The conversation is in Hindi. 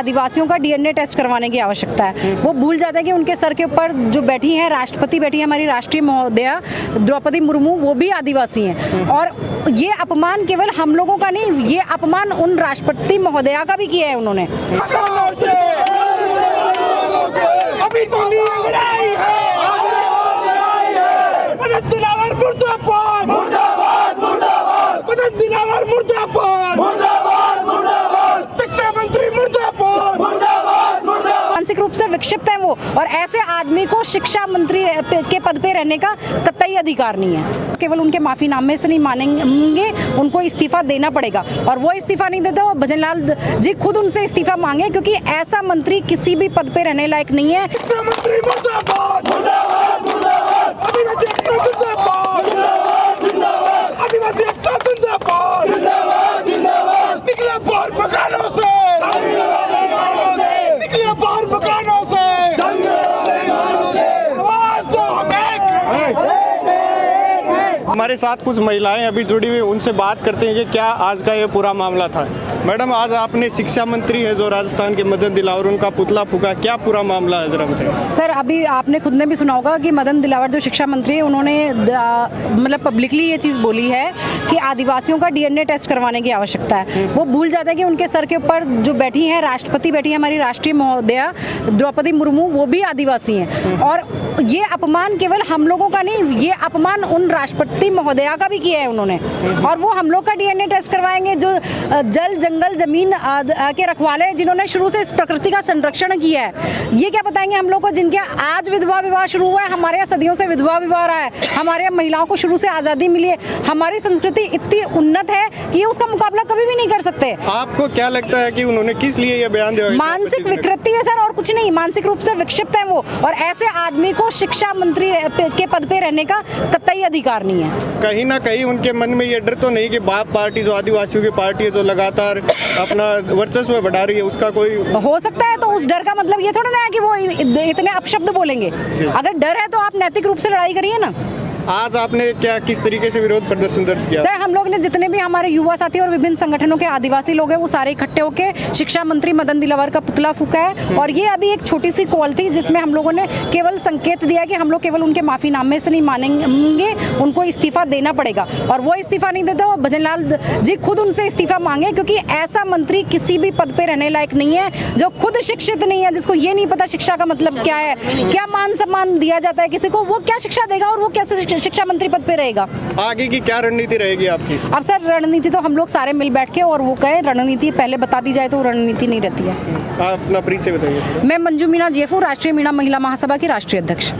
आदिवासियों का डीएनए टेस्ट करवाने की आवश्यकता है। वो भूल जाते हैं कि उनके सर के ऊपर जो बैठी हैं राष्ट्रपति बैठी है हमारी राष्ट्रीय महोदया द्रौपदी मुर्मू, वो भी आदिवासी हैं। और ये अपमान केवल हम लोगों का नहीं, ये अपमान उन राष्ट्रपति महोदया का भी किया है उन्होंने। अभी तो लड़ाई है, मदद दिलावर मुर्दाबाद, मुर्दाबाद, मुर्दाबाद, मदद दिलावर मुर्दाबाद, मुर्दाबाद, मुर्दाबाद, शिक्षा मंत्री मुर्दाबाद, मुर्दाबाद, मुर्दाबाद। मानसिक रूप से विक्षिप्त है वो, और ऐसे आदमी को शिक्षा मंत्री के पद पे रहने का कतई अधिकार नहीं है। केवल उनके माफीनामे से नहीं मानेंगे, उनको इस्तीफा देना पड़ेगा। और वो इस्तीफा नहीं देते, वो भजन लाल जी खुद उनसे इस्तीफा मांगे, क्योंकि ऐसा मंत्री किसी भी पद पे रहने लायक नहीं है। शिक्षा मंत्री मुर्दाबाद, मुर्दाबाद, मुर्दाबाद, आदिवासी एकता जिंदाबाद, जिंदाबाद, जिंदाबाद, आदिवासी एकता जिंदाबाद, जिंदाबाद, जिंदाबाद, निकले बाहर मकानों से, निकले बाहर मकानों से, आवाज दो हमें। हमारे साथ कुछ महिलाएं अभी जुड़ी हुई, उनसे बात करते हैं कि क्या आज का ये पूरा मामला था। मैडम, आज आपने शिक्षा मंत्री है जो राजस्थान के मदन दिलावर, उनका पुतला फूका, क्या पूरा मामला है जरा बताइए। सर, अभी आपने खुद ने भी सुना होगा कि मदन दिलावर जो शिक्षा मंत्री है, उन्होंने मतलब पब्लिकली ये चीज़ बोली है कि आदिवासियों का डीएनए टेस्ट करवाने की आवश्यकता है। वो भूल जाते हैं कि उनके सर के ऊपर जो बैठी हैं राष्ट्रपति बैठी है हमारी राष्ट्रीय महोदया द्रौपदी मुर्मू, वो भी आदिवासी हैं। और ये अपमान केवल हम लोगों का नहीं, ये अपमान उन राष्ट्रपति महोदया का भी किया है उन्होंने। और वो हम लोग का डीएनए टेस्ट करवाएंगे जो जल जंगल जमीन के रखवाले, जिन्होंने शुरू से इस प्रकृति का संरक्षण किया है। ये क्या बताएंगे हम लोग को, जिनके आज विधवा विवाह शुरू हुआ है। हमारे यहाँ सदियों से विधवा विवाह रहा है, हमारे यहाँ महिलाओं को शुरू से आज़ादी मिली है। हमारी संस्कृति इतनी उन्नत है कि उसका मुकाबला कभी भी नहीं कर सकते। आपको क्या लगता है कि उन्होंने किस लिए ये बयान दिया? मानसिक विकृति है सर, और कुछ नहीं। मानसिक रूप से विक्षिप्त है वो, और ऐसे आदमी को शिक्षा मंत्री के पद पे रहने का कतई अधिकार नहीं है। कहीं ना कहीं उनके मन में ये डर तो नहीं कि बाप पार्टी जो आदिवासियों की पार्टी है, जो लगातार अपना वर्चस्व बढ़ा रही है, उसका कोई हो सकता है? तो उस डर का मतलब ये थोड़ा ना है कि वो इतने अपशब्द बोलेंगे। अगर डर है तो आप नैतिक रूप से लड़ाई करिए ना। आज आपने क्या किस तरीके से विरोध प्रदर्शन दर्ज किया? सर, हम लोग ने जितने भी हमारे युवा साथी और विभिन्न संगठनों के आदिवासी लोग हैं, वो सारे इकट्ठे होकर शिक्षा मंत्री मदन दिलावर का पुतला फूका है। और ये अभी एक छोटी सी कॉल थी जिसमें हम लोगों ने केवल संकेत दिया कि हम लोग केवल उनके माफीनामे से नहीं मानेंगे, उनको इस्तीफा देना पड़ेगा। और वो इस्तीफा नहीं देते, वो भजन लाल जी खुद उनसे इस्तीफा मांगे, क्योंकि ऐसा मंत्री किसी भी पद पे रहने लायक नहीं है, जो खुद शिक्षित नहीं है, जिसको ये नहीं पता शिक्षा का मतलब क्या है, क्या मान सम्मान दिया जाता है किसी को, वो क्या शिक्षा देगा और वो कैसे शिक्षा मंत्री पद पे रहेगा। आगे की क्या रणनीति रहेगी आपकी? अब सर, रणनीति तो हम लोग सारे मिल बैठ के और वो कहें, रणनीति पहले बता दी जाए तो रणनीति नहीं रहती है। आप अपना परिचय बताइए। मैं मंजू मीणा जेफू, राष्ट्रीय मीणा महिला महासभा की राष्ट्रीय अध्यक्ष।